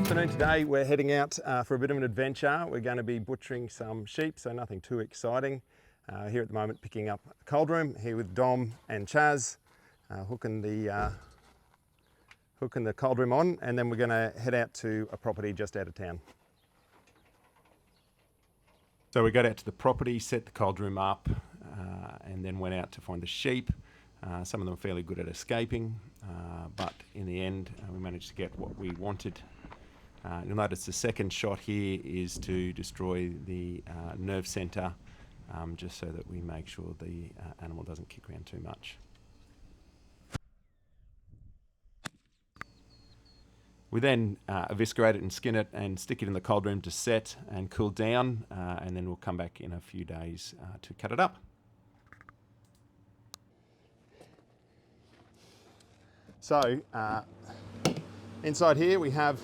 afternoon. Today we're heading out for a bit of an adventure. We're going to be butchering some sheep, so nothing too exciting. Here at the moment picking up Coldroom, here with Dom and Chaz, hooking the Coldroom on, and then we're going to head out to a property just out of town. So we got out to the property, set the Coldroom up, and then went out to find the sheep. Some of them are fairly good at escaping, but in the end we managed to get what we wanted. You'll notice the second shot here is to destroy the nerve centre, just so that we make sure the animal doesn't kick around too much. We then eviscerate it and skin it and stick it in the Coldroom to set and cool down, and then we'll come back in a few days to cut it up. So inside here we have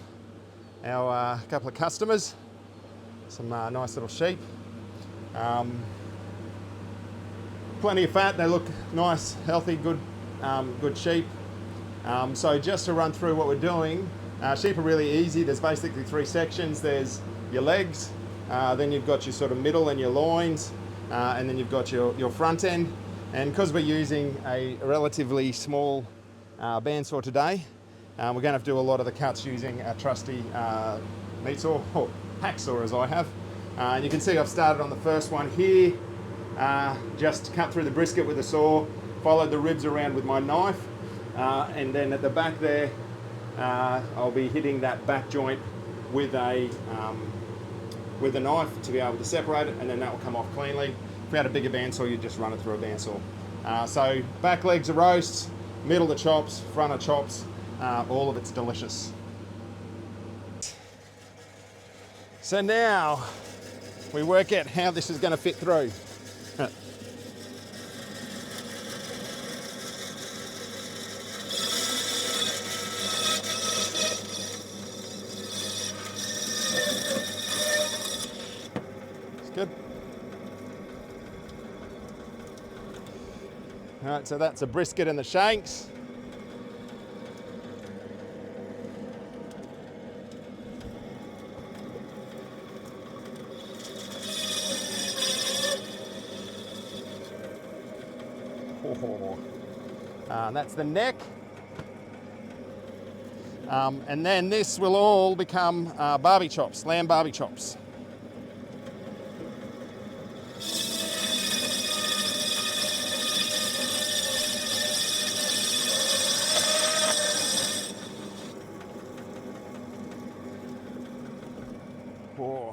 our couple of customers, some nice little sheep. Plenty of fat, they look nice, healthy, good sheep. So just to run through what we're doing, sheep are really easy. There's basically three sections. There's your legs, then you've got your sort of middle and your loins, and then you've got your front end. And because we're using a relatively small bandsaw today, we're going to have to do a lot of the cuts using a trusty meat saw, or hacksaw as I have. And you can see I've started on the first one here, just cut through the brisket with the saw, followed the ribs around with my knife, and then at the back there I'll be hitting that back joint with a knife to be able to separate it, and then that will come off cleanly. If we had a bigger bandsaw, you'd just run it through a bandsaw. So back legs are roasts, middle are chops, front are chops, all of it's delicious. So now we work out how this is going to fit through. It's good. All right, so that's a brisket and the shanks. And that's the neck. And then this will all become barbie chops, lamb barbie chops.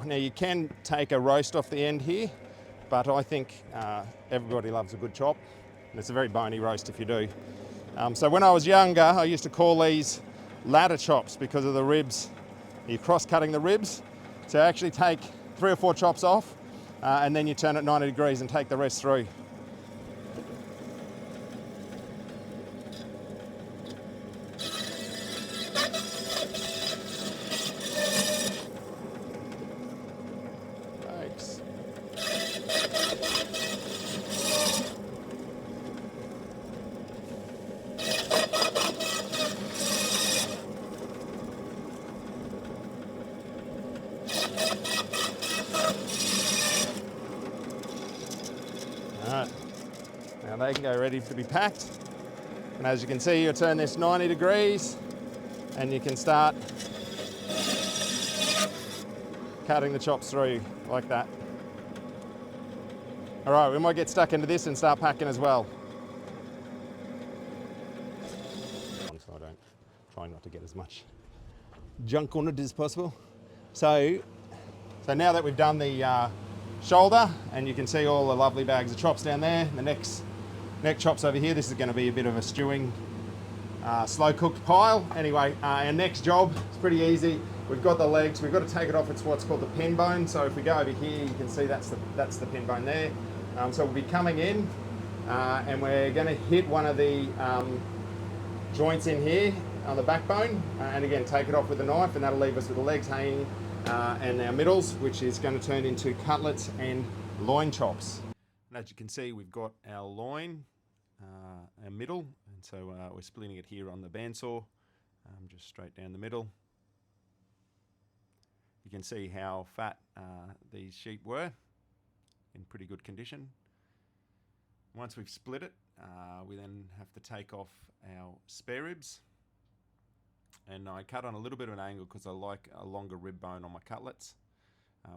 Now you can take a roast off the end here, but I think everybody loves a good chop. And it's a very bony roast if you do. So when I was younger, I used to call these ladder chops because of the ribs. You're cross-cutting the ribs. So actually take 3 or 4 chops off, and then you turn it 90 degrees and take the rest through. Thanks. Alright, now they can go ready to be packed. And as you can see, you turn this 90 degrees and you can start cutting the chops through like that. Alright, we might get stuck into this and start packing as well. So I don't try not to get as much junk on it as possible. So now that we've done the shoulder, and you can see all the lovely bags of chops down there, the neck chops over here, this is going to be a bit of a stewing, slow cooked pile. Anyway, our next job is pretty easy. We've got the legs, we've got to take it off. It's what's called the pin bone. So if we go over here, you can see that's the pin bone there. So we'll be coming in, and we're going to hit one of the joints in here on the backbone, and again take it off with a knife, and that'll leave us with the legs hanging, and our middles, which is going to turn into cutlets and loin chops. And as you can see, we've got our loin, our middle, and so we're splitting it here on the bandsaw, just straight down the middle. you can see how fat these sheep were, in pretty good condition. Once we've split it, we then have to take off our spare ribs. And I cut on a little bit of an angle because I like a longer rib bone on my cutlets.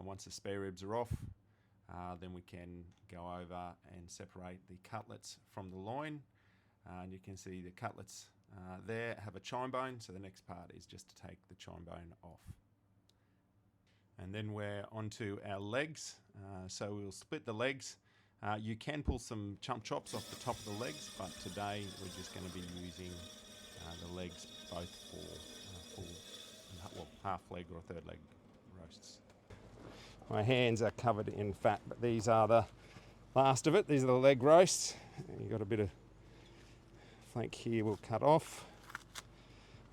Once the spare ribs are off, then we can go over and separate the cutlets from the loin. And you can see the cutlets there have a chine bone, so the next part is just to take the chine bone off. And then we're onto our legs. So we'll split the legs. You can pull some chump chops off the top of the legs, but today we're just going to be using the legs both for full, well, half leg or third leg roasts. My hands are covered in fat, but these are the last of it. These are the leg roasts. You've got a bit of flank here we'll cut off.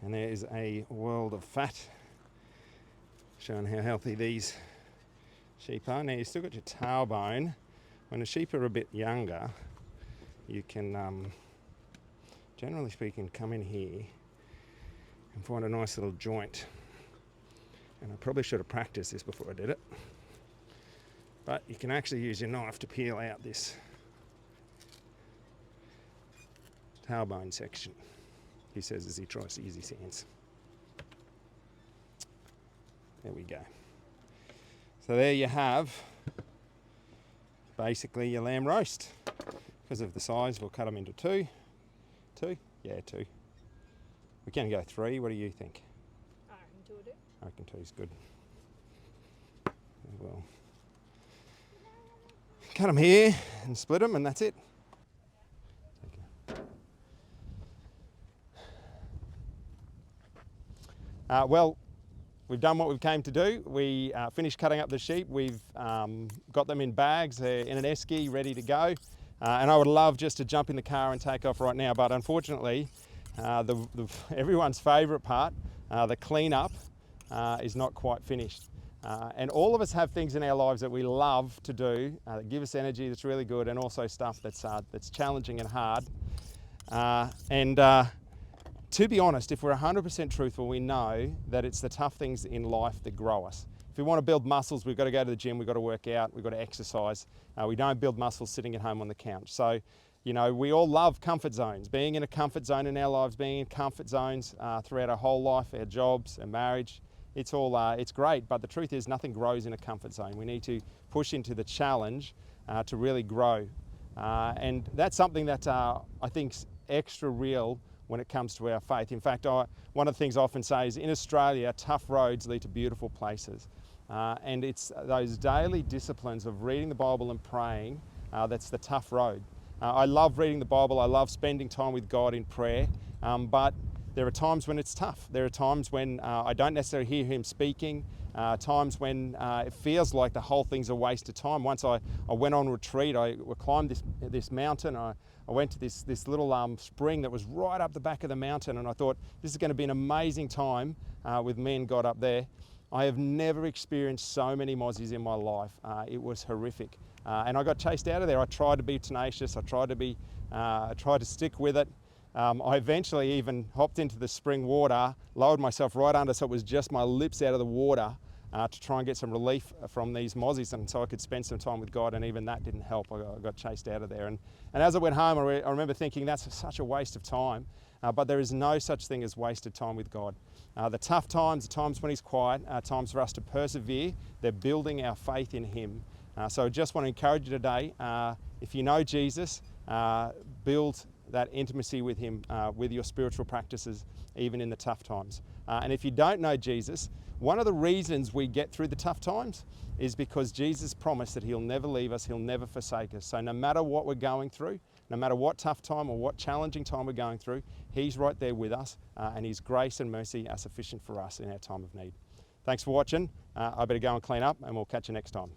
And there is a world of fat, showing how healthy these sheep are. Now you've still got your tailbone. When the sheep are a bit younger, you can, generally speaking, come in here and find a nice little joint. And I probably should have practiced this before I did it. But you can actually use your knife to peel out this tailbone section, he says as he tries to use his hands. There we go. So there you have basically your lamb roast. Because of the size, we'll cut them into two. Yeah, two. We can go three. What do you think? I reckon two will do. I reckon two is good. Well, cut them here and split them, and that's it. Well, we've done what we came to do. We finished cutting up the sheep. We've got them in bags. They're in an esky, ready to go. And I would love just to jump in the car and take off right now, but unfortunately, everyone's favourite part, the clean-up, is not quite finished. And all of us have things in our lives that we love to do, that give us energy, that's really good, and also stuff that's challenging and hard. To be honest, if we're 100% truthful, we know that it's the tough things in life that grow us. If we want to build muscles, we've got to go to the gym, we've got to work out, we've got to exercise. We don't build muscles sitting at home on the couch. So, you know, we all love comfort zones. Being in a comfort zone in our lives, being in comfort zones throughout our whole life, our jobs, our marriage, it's all, it's great. But the truth is nothing grows in a comfort zone. We need to push into the challenge to really grow. And that's something that I think's extra real when it comes to our faith. In fact, one of the things I often say is in Australia, tough roads lead to beautiful places. And it's those daily disciplines of reading the Bible and praying that's the tough road. I love reading the Bible, I love spending time with God in prayer, but there are times when it's tough. There are times when I don't necessarily hear Him speaking, times when it feels like the whole thing's a waste of time. Once I went on retreat, I climbed this mountain, I went to this little spring that was right up the back of the mountain, and I thought this is going to be an amazing time with me and God up there. I have never experienced so many mozzies in my life. It was horrific. And I got chased out of there. I tried to be tenacious. I tried to stick with it. I eventually even hopped into the spring water, lowered myself right under so it was just my lips out of the water to try and get some relief from these mozzies, and so I could spend some time with God, and even that didn't help. I got chased out of there. And as I went home, I remember thinking that's such a waste of time, but there is no such thing as wasted time with God. The tough times, the times when He's quiet, are times for us to persevere. They're building our faith in Him. So I just want to encourage you today, if you know Jesus, build that intimacy with Him, with your spiritual practices, even in the tough times. And if you don't know Jesus, one of the reasons we get through the tough times is because Jesus promised that He'll never leave us, He'll never forsake us. So no matter what we're going through, no matter what tough time or what challenging time we're going through, He's right there with us, and His grace and mercy are sufficient for us in our time of need. Thanks for watching. I better go and clean up, and we'll catch you next time.